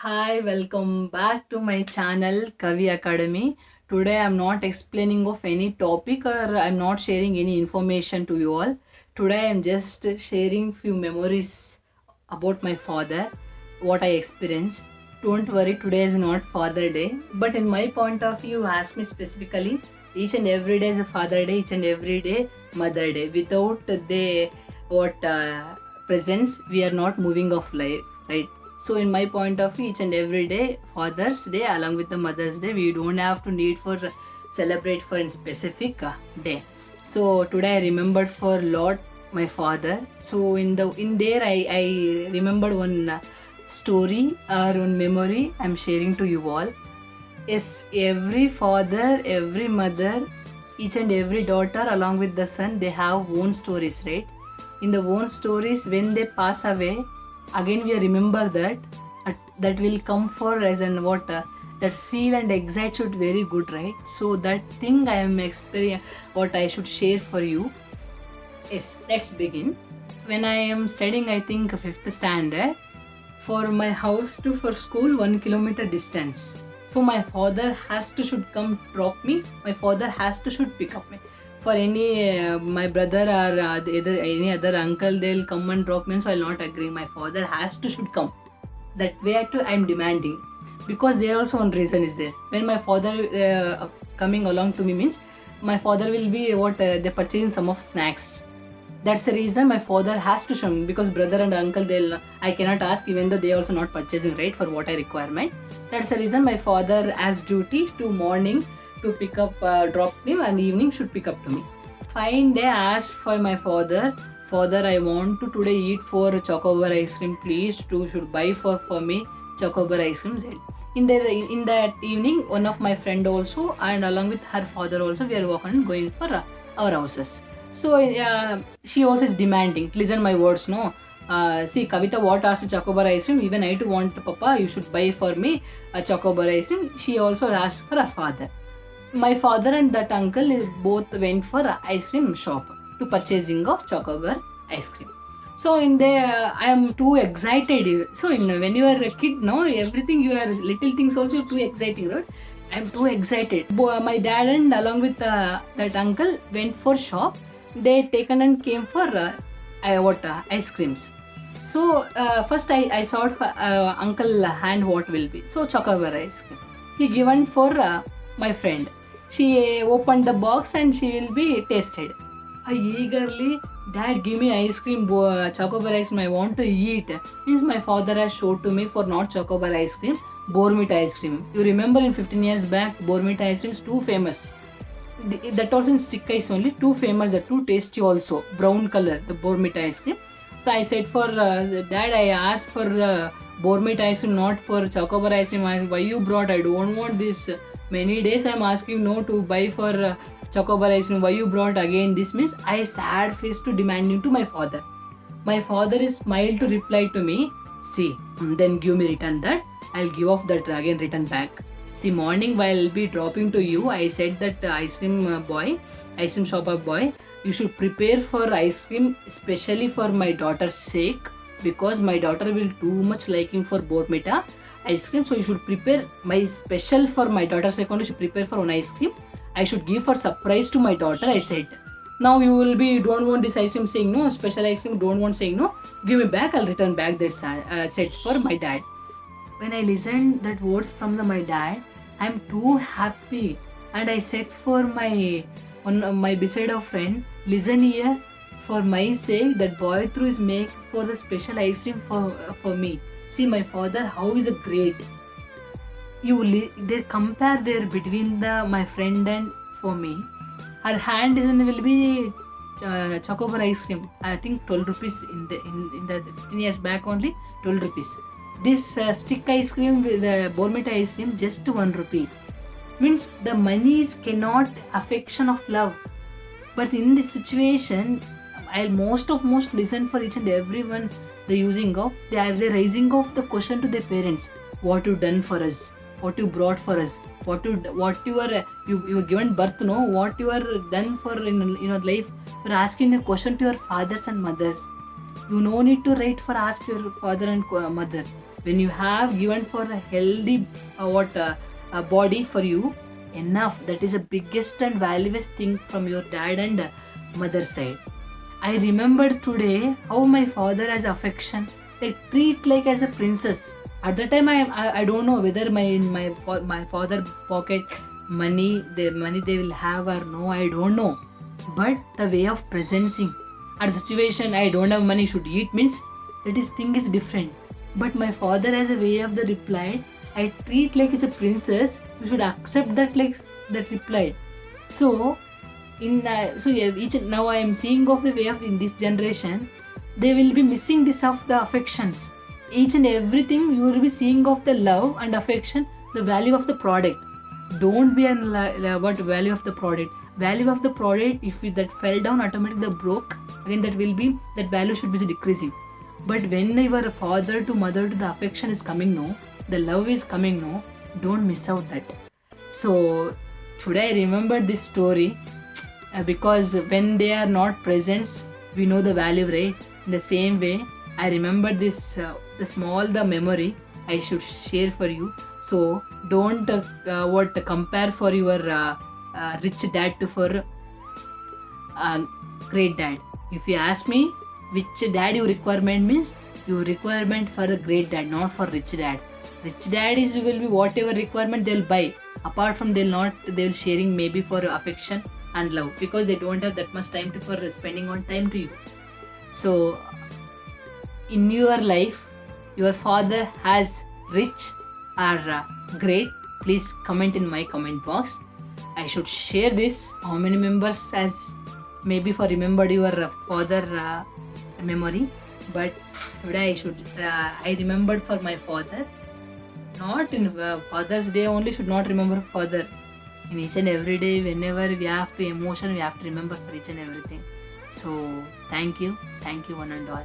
Hi, welcome back to my channel Kavi Academy. Today I'm not explaining of any topic or I'm not sharing any information to you all. Today I'm just sharing few memories about my father, what I experienced. Don't worry, today is not Father Day, but in my point of view, ask me specifically, each and every day is a Father Day, each and every day Mother Day. Without the what presence, we are not moving of life, right? So in my point of view, each and every day, Father's Day along with the Mother's Day, we don't have to need for celebrate for a specific day. So today I remembered for lot my father. So in there I remembered one story or one memory I'm sharing to you all. Yes, every father, every mother, each and every daughter along with the son, they have own stories, right? In the own stories, when they pass away, again we remember that that will come for as and what that feel and excite should very good, right? So that thing I am experience what I should share for you. Yes, let's begin. When I am studying, I think fifth standard, for my house to for school 1 kilometer distance. So my father has to should come drop me. My father has to should pick up me. For any my brother or any other uncle, they'll come and drop me. So I'll not agree. My father has to should come. That way I'm demanding, because there also one reason is there. When my father coming along to me means my father will be what they purchasing some of snacks. That's the reason my father has to show me, because brother and uncle, they'll I cannot ask, even though they also not purchasing, right, for what I requirement. That's the reason my father has duty to morning to pick up drop me, and evening should pick up to me. Fine day, I asked for my father, father, I want to today eat for chocobar ice cream, please to should buy for me chocobar ice cream. Said. In that evening, one of my friend also and along with her father also, we are walking going for our houses. So she also is demanding, listen my words, no. See, Kavita, what asked chocobar ice cream? Even I too want, Papa, you should buy for me a chocobar ice cream. She also asked for her father. My father and that uncle both went for a ice cream shop to purchasing of chocobar ice cream. So in there, I am too excited. So when you are a kid, no, everything you are little things also too exciting, right? I am too excited. My dad and along with that uncle went for shop. They taken and came for ice creams. So first I saw uncle hand what will be. So chocobar ice cream. He given for my friend. She opened the box and she will be tasted. I eagerly, Dad, give me ice cream, chocobar ice cream. I want to eat. Means my father has showed to me for not chocobar ice cream, Bournvita ice cream. You remember in 15 years back, Bournvita ice cream is too famous. That also in stick ice only, too famous, the too tasty also. Brown color, the Bournvita ice cream. So I said for Dad, I asked for Bournvita ice cream, not for chocobar ice cream. Why you brought? I don't want this. Many days I'm asking no to buy for chocobar ice cream. Why you brought again? This means I sad face to demanding to my father. My father is smiled to reply to me. See, then give me return that. I'll give off that again return back. See, morning while I'll be dropping to you, I said that ice cream ice cream shop boy, you should prepare for ice cream especially for my daughter's sake, because my daughter will too much liking for Bournvita ice cream. So you should prepare my special for my daughter's sake only. You should prepare for one ice cream. I should give for surprise to my daughter. I said. Now you will be don't want this ice cream, saying no, special ice cream don't want, saying no. Give me back. I'll return back that set for my dad. When I listened that words from my dad, I'm too happy, and I said for my my beside of friend, listen here, for my sake that boy through is make for the special ice cream for me. See my father how is a great. They compare there between the my friend and for me. Her hand is will be chocobar ice cream. I think 12 rupees in the 15 years back only 12 rupees. This stick ice cream with the Bournvita ice cream just 1 rupee. Means the money is cannot affection of love. But in this situation, I'll most listen for each and everyone the using of they raising of the question to their parents. What you done for us? What you brought for us? What you are you were given birth, no? What you are done for in your life? You're asking a question to your fathers and mothers. You no need to write for ask your father and mother. when you have given for a healthy body for you, enough. That is the biggest and valuable thing from your dad and mother side. I remembered today how my father has affection, like treat like as a princess. At the time, I don't know whether my father pocket money, the money they will have or no, I don't know. But the way of presenting at the situation, I don't have money, should eat means that is thing is different. But my father has a way of the reply. I treat like it's a princess. You should accept that like that reply. So each now I am seeing of the way of in this generation, they will be missing this of the affections. Each and everything you will be seeing of the love and affection, the value of the product. Don't be about value of the product. Value of the product, if that fell down automatically the broke, again that value should be decreasing. But when your father to mother to the affection is coming no, the love is coming no, don't miss out that. So today I remember this story because when they are not present, we know the value, right? In the same way, I remember this the memory I should share for you. So don't compare for your rich dad to for great dad. If you ask me which dad your requirement means, your requirement for a great dad, not for rich dad. Rich dad is will be whatever requirement they'll buy. Apart from they'll sharing maybe for affection and love, because they don't have that much time for spending on time to you. So in your life, your father has rich or great, please comment in my comment box. I should share this. How many members as maybe for remembered your father memory, but today I remembered for my father. Not in Father's Day only should not remember father. In each and every day, whenever we have to emotion, we have to remember for each and everything. So thank you one and all.